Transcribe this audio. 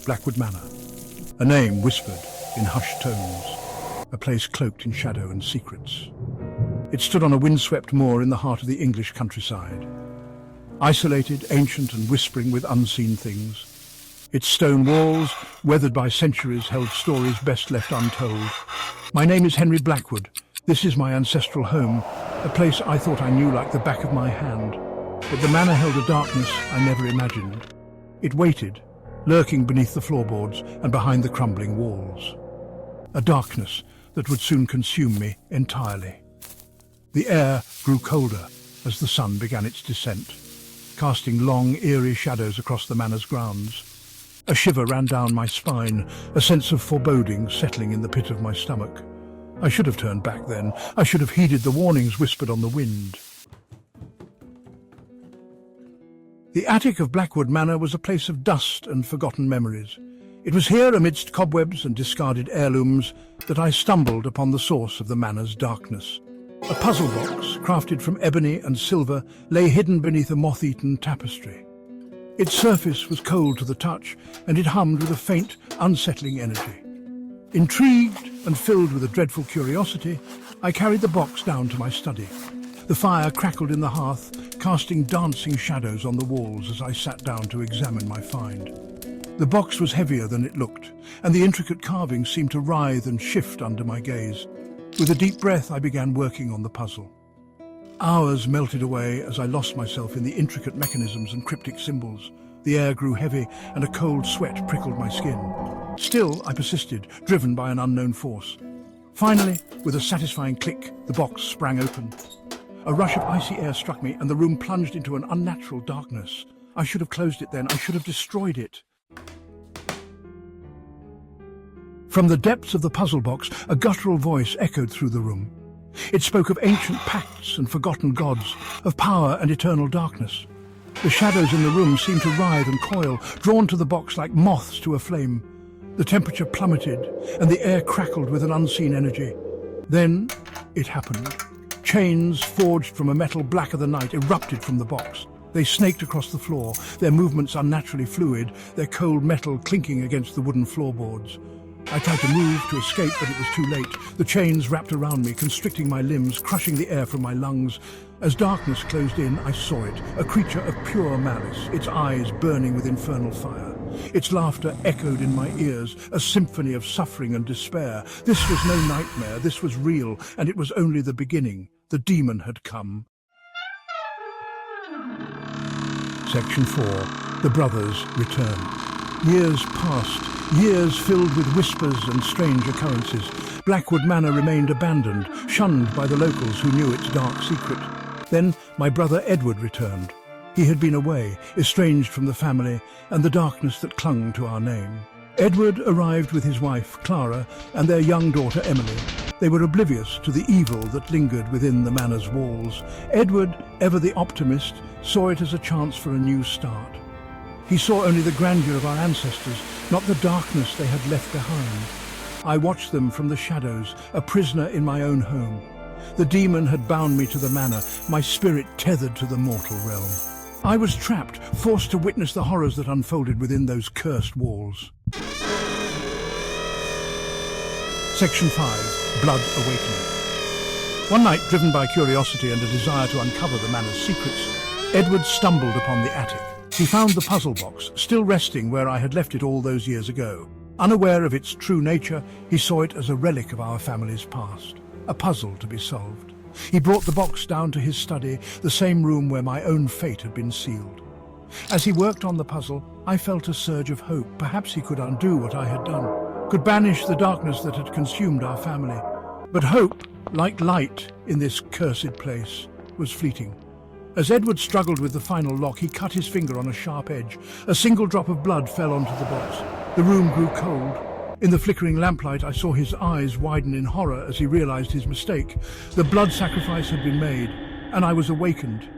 Blackwood Manor, a name whispered in hushed tones, a place cloaked in shadow and secrets. It stood on a windswept moor in the heart of the English countryside, isolated, ancient and whispering with unseen things. Its stone walls, weathered by centuries, held stories best left untold. My name is Henry Blackwood. This is my ancestral home, a place I thought I knew like the back of my hand. But the manor held a darkness I never imagined. It waited, lurking beneath the floorboards and behind the crumbling walls. A darkness that would soon consume me entirely. The air grew colder as the sun began its descent, casting long, eerie shadows across the manor's grounds. A shiver ran down my spine, a sense of foreboding settling in the pit of my stomach. I should have turned back then. I should have heeded the warnings whispered on the wind. The attic of Blackwood Manor was a place of dust and forgotten memories. It was here, amidst cobwebs and discarded heirlooms, that I stumbled upon the source of the manor's darkness. A puzzle box, crafted from ebony and silver, lay hidden beneath a moth-eaten tapestry. Its surface was cold to the touch, and it hummed with a faint, unsettling energy. Intrigued and filled with a dreadful curiosity, I carried the box down to my study. The fire crackled in the hearth, casting dancing shadows on the walls as I sat down to examine my find. The box was heavier than it looked, and the intricate carvings seemed to writhe and shift under my gaze. With a deep breath, I began working on the puzzle. Hours melted away as I lost myself in the intricate mechanisms and cryptic symbols. The air grew heavy, and a cold sweat prickled my skin. Still, I persisted, driven by an unknown force. Finally, with a satisfying click, the box sprang open. A rush of icy air struck me, and the room plunged into an unnatural darkness. I should have closed it then. I should have destroyed it. From the depths of the puzzle box, a guttural voice echoed through the room. It spoke of ancient pacts and forgotten gods, of power and eternal darkness. The shadows in the room seemed to writhe and coil, drawn to the box like moths to a flame. The temperature plummeted, and the air crackled with an unseen energy. Then it happened. Chains forged from a metal blacker than night erupted from the box. They snaked across the floor, their movements unnaturally fluid, their cold metal clinking against the wooden floorboards. I tried to move, to escape, but it was too late. The chains wrapped around me, constricting my limbs, crushing the air from my lungs. As darkness closed in, I saw it, a creature of pure malice, its eyes burning with infernal fire. Its laughter echoed in my ears, a symphony of suffering and despair. This was no nightmare, this was real, and it was only the beginning. The demon had come. Section 4. The Brothers Return. Years passed, years filled with whispers and strange occurrences. Blackwood Manor remained abandoned, shunned by the locals who knew its dark secret. Then my brother Edward returned. He had been away, estranged from the family and the darkness that clung to our name. Edward arrived with his wife, Clara, and their young daughter, Emily. They were oblivious to the evil that lingered within the manor's walls. Edward, ever the optimist, saw it as a chance for a new start. He saw only the grandeur of our ancestors, not the darkness they had left behind. I watched them from the shadows, a prisoner in my own home. The demon had bound me to the manor, my spirit tethered to the mortal realm. I was trapped, forced to witness the horrors that unfolded within those cursed walls. Section 5. Blood Awakening. One night, driven by curiosity and a desire to uncover the manor's secrets, Edward stumbled upon the attic. He found the puzzle box, still resting where I had left it all those years ago. Unaware of its true nature, he saw it as a relic of our family's past, a puzzle to be solved. He brought the box down to his study, the same room where my own fate had been sealed. As he worked on the puzzle, I felt a surge of hope. Perhaps he could undo what I had done, could banish the darkness that had consumed our family. But hope, like light in this cursed place, was fleeting. As Edward struggled with the final lock, he cut his finger on a sharp edge. A single drop of blood fell onto the box. The room grew cold. In the flickering lamplight, I saw his eyes widen in horror as he realized his mistake. The blood sacrifice had been made, and I was awakened.